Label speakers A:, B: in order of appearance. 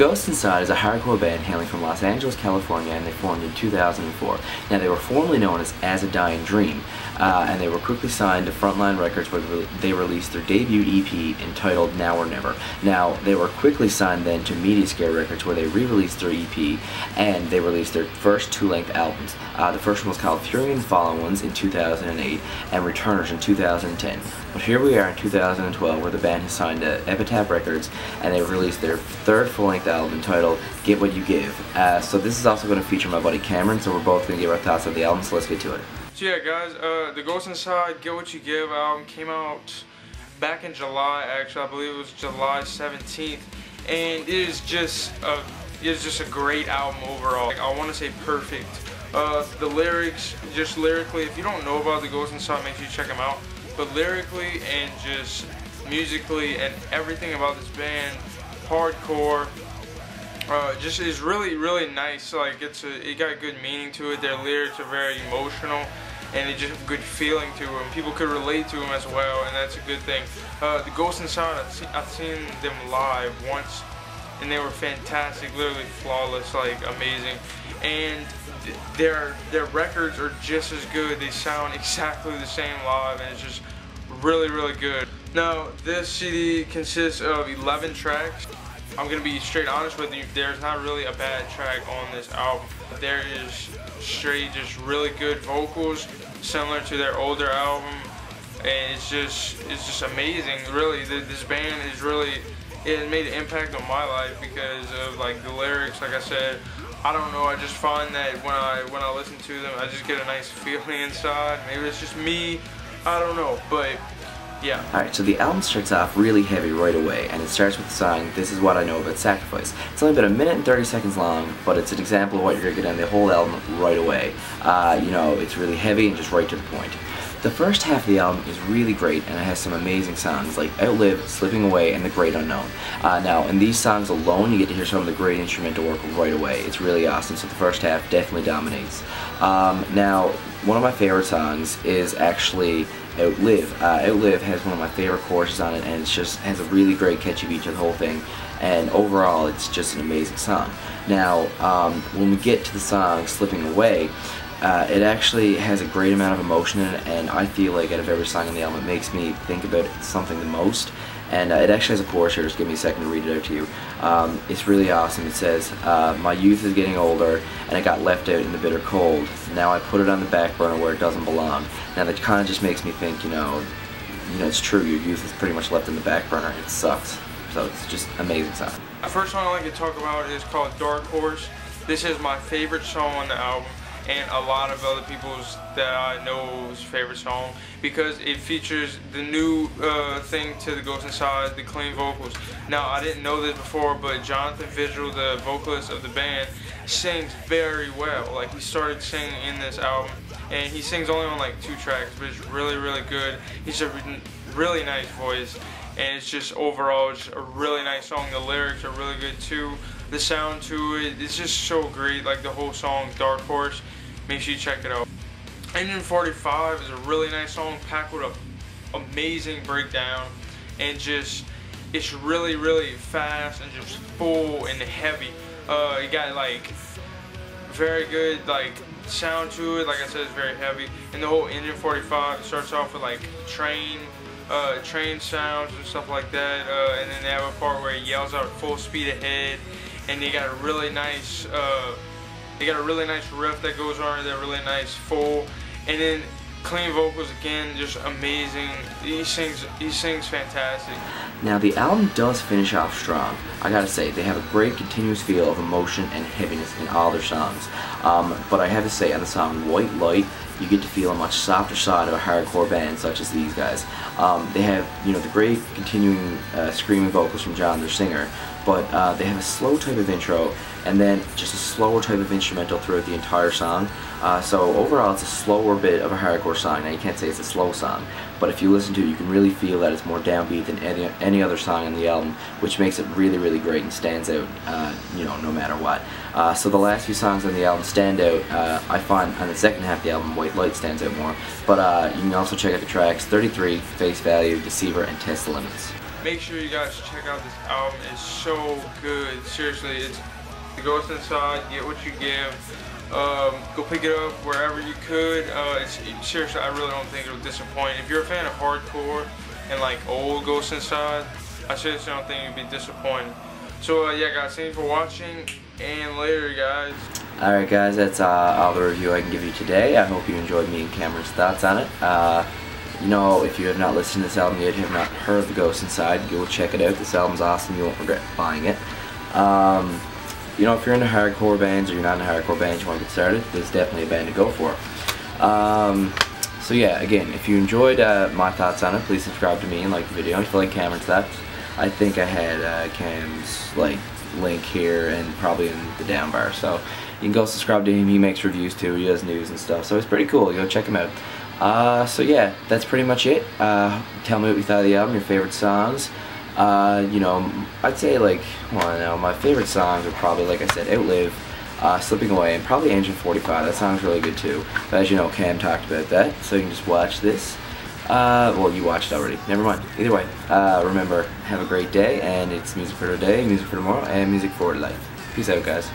A: Ghost Inside is a hardcore band hailing from Los Angeles, California, and they formed in 2004. Now, they were formerly known as A Dying Dream, and they were quickly signed to Frontline Records, where they released their debut EP entitled Now or Never. Now, they were quickly signed then to Media Scare Records, where they re-released their EP, and they released their first two-length albums. The first one was called Fury and the Fallen Ones in 2008, and Returners in 2010. But here we are in 2012, where the band has signed to Epitaph Records, and they've released their third full-length album entitled Get What You Give. So this is also going to feature my buddy Cameron, so we're both going to give our thoughts on the album, so let's get to it.
B: So yeah guys, the Ghost Inside Get What You Give album came out back in July, actually. I believe it was July 17th, and it is just a great album overall. Like, I want to say perfect. The lyrics, just lyrically, if you don't know about the Ghost Inside, make sure you check them out. But lyrically and just musically and everything about this band, hardcore, just is really nice. Like it got good meaning to it. Their lyrics are very emotional, and it just have a good feeling to them. People could relate to them as well, and that's a good thing. The Ghost Inside, I've seen them live once, and they were fantastic, literally flawless, like amazing. And their records are just as good. They sound exactly the same live, and it's just really good. Now, this CD consists of 11 tracks. I'm gonna be straight honest with you, there's not really a bad track on this album. There is straight just really good vocals, similar to their older album, and it's just amazing. Really, this band is really, it made an impact on my life because of like the lyrics. Like I said, I don't know, I just find that when I listen to them, I just get a nice feeling inside. Maybe it's just me, I don't know, but yeah.
A: Alright, so the album starts off really heavy right away, and it starts with the song This Is What I Know About Sacrifice. It's only about 1 minute and 30 seconds long, but it's an example of what you're going to get on the whole album right away. You know, it's really heavy and just right to the point. The first half of the album is really great, and it has some amazing songs like Outlive, Slipping Away, and The Great Unknown. Now, in these songs alone, you get to hear some of the great instrumental work right away. It's really awesome, so the first half definitely dominates. Now, one of my favorite songs is actually Outlive. Outlive has one of my favorite choruses on it, and it just has a really great catchy beat to the whole thing, and overall it's just an amazing song. Now, when we get to the song Slipping Away, it actually has a great amount of emotion in it, and I feel like out of every song on the album it makes me think about something the most. And it actually has a chorus here, just give me a second to read it out to you. It's really awesome. It says, my youth is getting older, and it got left out in the bitter cold. Now I put it on the back burner where it doesn't belong. Now that kind of just makes me think, you know, it's true, your youth is pretty much left in the back burner. It sucks. So it's just amazing song.
B: The first song I like to talk about is called Dark Horse. This is my favorite song on the album, and a lot of other people's that I know's favorite song, because it features the new thing to the Ghost Inside, the clean vocals. Now, I didn't know this before, but Jonathan Vigil, the vocalist of the band, sings very well. Like, he started singing in this album, and he sings only on like 2 tracks, but it's really good. He's a really nice voice, and it's just overall just a really nice song. The lyrics are really good too. The sound to it, it's just so great. Like the whole song, Dark Horse, make sure you check it out. Engine 45 is a really nice song, packed with a amazing breakdown, and just it's really fast and just full and heavy. It got like very good like sound to it. Like I said, it's very heavy. And the whole Engine 45 starts off with like train sounds and stuff like that, and then they have a part where it yells out full speed ahead, and they got a really nice riff that goes on there, really nice full, and then clean vocals again, just amazing. He sings fantastic.
A: Now, the album does finish off strong. I gotta say, they have a great continuous feel of emotion and heaviness in all their songs. But I have to say, on the song White Light, you get to feel a much softer side of a hardcore band such as these guys. They have, you know, the great continuing screaming vocals from John, their singer, but they have a slow type of intro, and then just a slower type of instrumental throughout the entire song. So overall, it's a slower bit of a hardcore song. Now, you can't say it's a slow song, but if you listen to it, you can really feel that it's more downbeat than any other song on the album, which makes it really great and stands out, you know, no matter what. So the last few songs on the album stand out. I find on the second half of the album, White Light stands out more. But you can also check out the tracks 33, Face Value, Deceiver, and Test the Limits.
B: Make sure you guys check out this album. It's so good. Seriously, it's The Ghost Inside, Get What You Give. Go pick it up wherever you could. Seriously, I really don't think it'll disappoint. If you're a fan of hardcore and like old Ghost Inside, I seriously don't think you'll be disappointed. So yeah guys, thanks for watching, and later guys.
A: Alright guys, that's all the review I can give you today. I hope you enjoyed me and Cameron's thoughts on it. You know, if you have not listened to this album yet, you have not heard The Ghost Inside, go check it out. This album's awesome, you won't regret buying it. You know, if you're into hardcore bands or you're not into hardcore bands, you want to get started, this is definitely a band to go for. So yeah, again, if you enjoyed my thoughts on it, please subscribe to me and like the video. If you like Cameron's thoughts, I think I had Cam's like link here and probably in the down bar, so you can go subscribe to him. He makes reviews too, he does news and stuff, so it's pretty cool. Go check him out. So yeah, that's pretty much it. Tell me what you thought of the album, your favorite songs. You know, I'd say like, well, no, my favorite songs are probably, like I said, Outlive, Slipping Away, and probably Engine 45. That song's really good too. But as you know, Cam talked about that, so you can just watch this. Well, you watched already. Never mind. Either way, remember, have a great day, and it's music for today, music for tomorrow, and music for life. Peace out, guys.